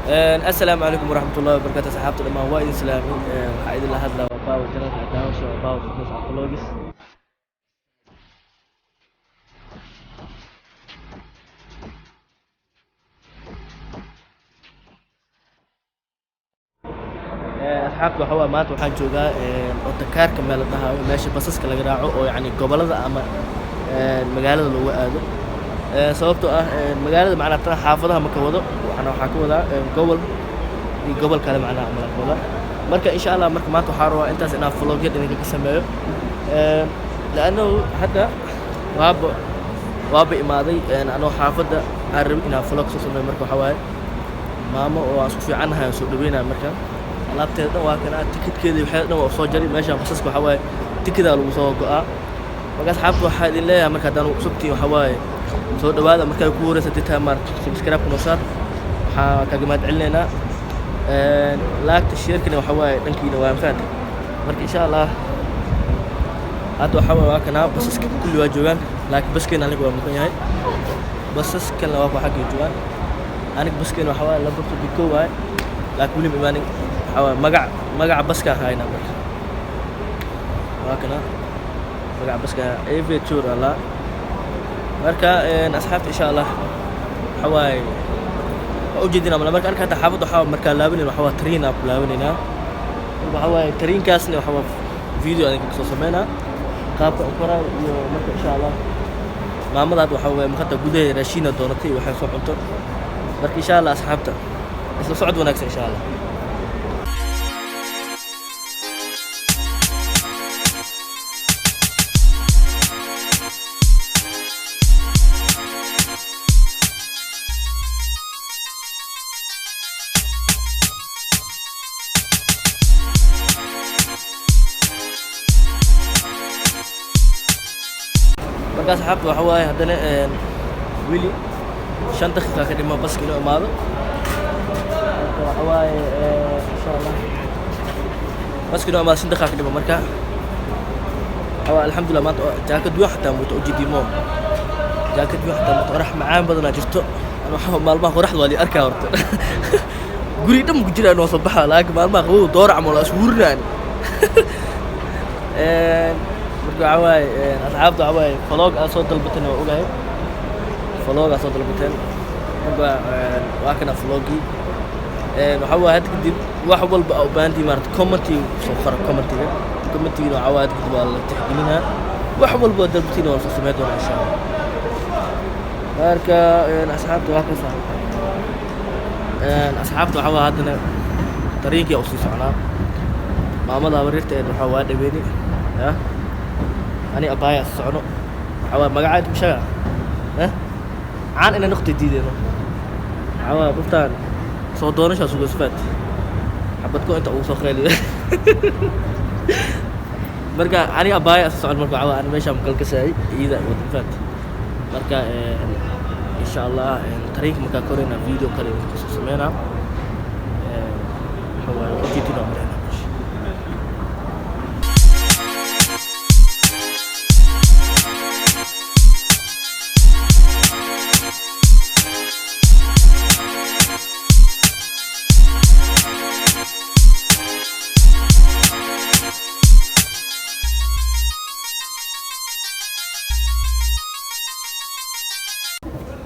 السلام عليكم ورحمة الله وبركاته صحابة الإمام وايد إسلامي وحايد الله هذا وباو جنات عداوش وباو فتنس عقلوجس أصحابته حوا مات وحان جوجا أوتكار كمال النهار ماشي بسس كلا جراعه أو يعني قبل هذا أما المجال اللي هو هذا sababtoo magaalada macna tan xaafadaha ma ka wado waxana waxa ka wada gobol kale macna ma la wada marka insha Allah marka maanta waxa rabaa intaas inaan vlog yar idinka sameeyo laano hadda waaba imaaday anoo xaafada arab inaan vlog soo sameeyo marka waxa waaye maamo oo aan isku fiicanahay soo dhaweynaa marka alaabteeda waa kana tikidkeeda waxay dhan waa soo jari meesha fasaska waxa waaye tikida lagu soo go'aa marka asxaabtu waxa idin leeyahay marka hadaan usubtii waxa waaye soo dhawaada markay ku wareysatay taamar subscribe kuna saar waxa kaga mahad celinayna laagta sheerkana waxa waaye dhankiina waa anfaad marka insha Allah hadda waxa waa kana basaska kulli waa joogan laakiin baskeen aniga waa maqan yahay basaskana waa xaqii joogan aniga baskeen waxa waaye la barto diko waay laakiin wali imaanin waxa waaye magaca baska hayna marka waa kana magaca baska AV Tour Allah marka asxaabta insha Allah xawaay oo jeedina marka arka hada xaafadu waxa marka laabanina waxa train up laabanina waxa train kaasna waxa video aan ka soo sameeyna qaabka u qoraa iyo marka insha Allah maamadaad waxa marka gudaha raashina doonatay waxa soo cunto marka insha Allah asxaabta isla socod wanaagsan insha Allah markaas xabta waxa waaye hadana wili 5 daqiiqo ka dhimo baska inuu imaado waxa waaye insha Allah baska inuu imaado 5 daqiiqo ka dhimo marka waxa alxamdulillah maanta jaakad waxa muuto ujeedimo jaakad waxa muuto qarax macaan badan jirto waxa maalmaha qoraxda wali arkaa horta guri dham ku jiraan oo soo baxa laakiin maalmaha qabow door camal asbuurnaan عواي أصحابته عواي فلوق أصوات البتن وأوجه فلوق أصوات البتن وأكنا فلوقي وحوا هاد كدي واحد بقى باندي مرت كومنتي صخرة كومنتي وعواد كده والله تحكينها واحد بقى البتن ولا سمعت ولا إن شاء الله باركة أصحابته واحد صار أصحابته عوا هادنا طريقي أوصي صعنا ما مضى وريت إنه حوا دبيني ها أنا أبايع الصعنو عوا مقعد مشاع عن إن نقطة جديدة عوا بفتان صوتوني شو سوق سفات حبتكو أنت أوصل خالي مركا أنا أبايع الصعنو مركا عوا أنا ماشي مكل كسائي إذا وتفات مركا إن شاء الله طريق مركا كورينا فيديو كريم خصوص منا هو جديد نمرنا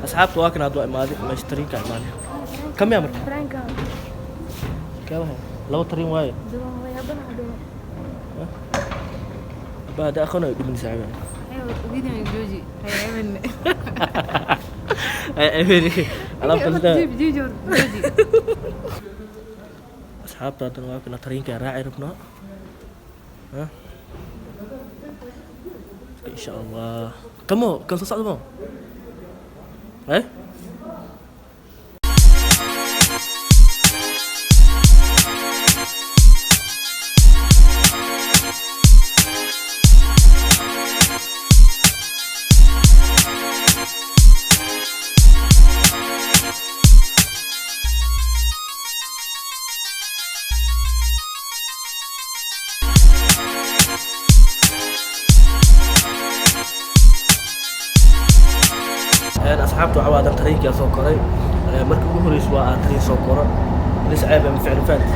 أصحابته واكنا دواء ماضي ما يشترين كعماني كم يا مرة؟ فرانكا كم هي؟ لو ترين واي دوام ويا بنا دوام بعد أخونا يقول ساعة أيوة فيديو من جوجي هي عملنا أي أنا فهمت جوجي أصحابته دواء واكنا ترين كراعي ربنا ها إن شاء الله كم صعد مو إيه أصحابته عوادة طريقة سكري markii ugu horeysa waa aan tariin soo koro lis ceeb ama ficil faant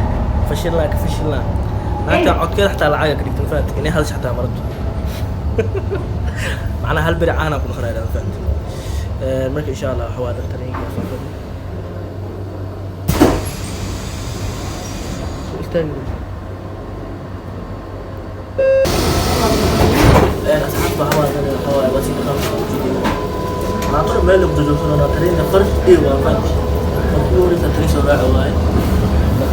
fashilnaa ka fashilnaa naagta codkeeda xataa lacaga ka dhigtan faant inay hal xataa marto macnaha hal beri caana ku noqonayaan faant marka insha Allah waxa waa tariinka soo koro استنى أصحاب هواي بس يخافوا ما أعتقد ما لهم دجاجة أنا ترين فرق إيه وافنش فكوري ترين سبع هواي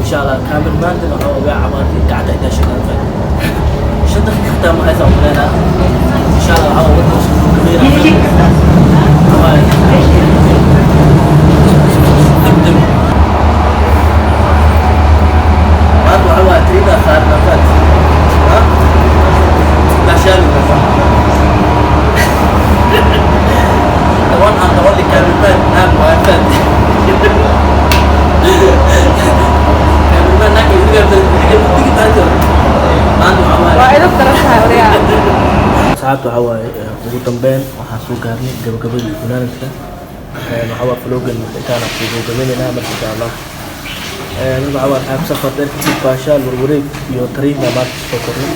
إن شاء الله كامل ما عندنا هوا بيع عمارتي قاعدة إذا شغال فن شد حتى ما هذا ولا إن شاء الله عوض كبيرة هواي قدم هو تريد أخذ نفس ها لا شيء طبعا أنا أقول لك كلمات نعم وأفاد كلمات نعم يقول تيجي تهجر ما عنده عوائل وإذا اقترحها وريا ساعات عوائل وجود بين وحاسو قارني قبل فلان كده وحوا فلوجن كان في جوجل نعمل إن شاء الله نبغى أول حاجة سفر ده كتير باشا الوروري يوتري ما بعد سفرنا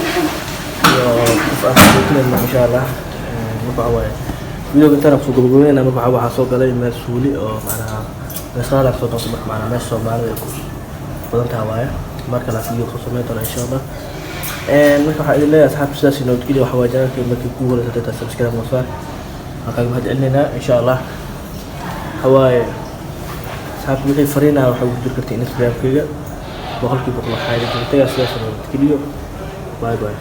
يوفقنا إن شاء الله نبغى أول فيديو كنت أنا بسوق بقولي أنا نبغى أول حاسوق على مسؤولي أو معناها نسأل على صوت أصبح معنا مش صوب معنا يكون بدن تهواية مركز فيديو خصوصا إن شاء الله نبغى حق الله أصحاب سلاسل نود كده وحواجنا كي ممكن جوجل تتابع سبسكرايب مصار هكذا هاد لنا إن شاء الله هواية أصحاب وixii fariinaha waxa ugu jirtay Instagram-kayga boqolkiiba boqol waxay jirtay sidaas oo kaliya bye bye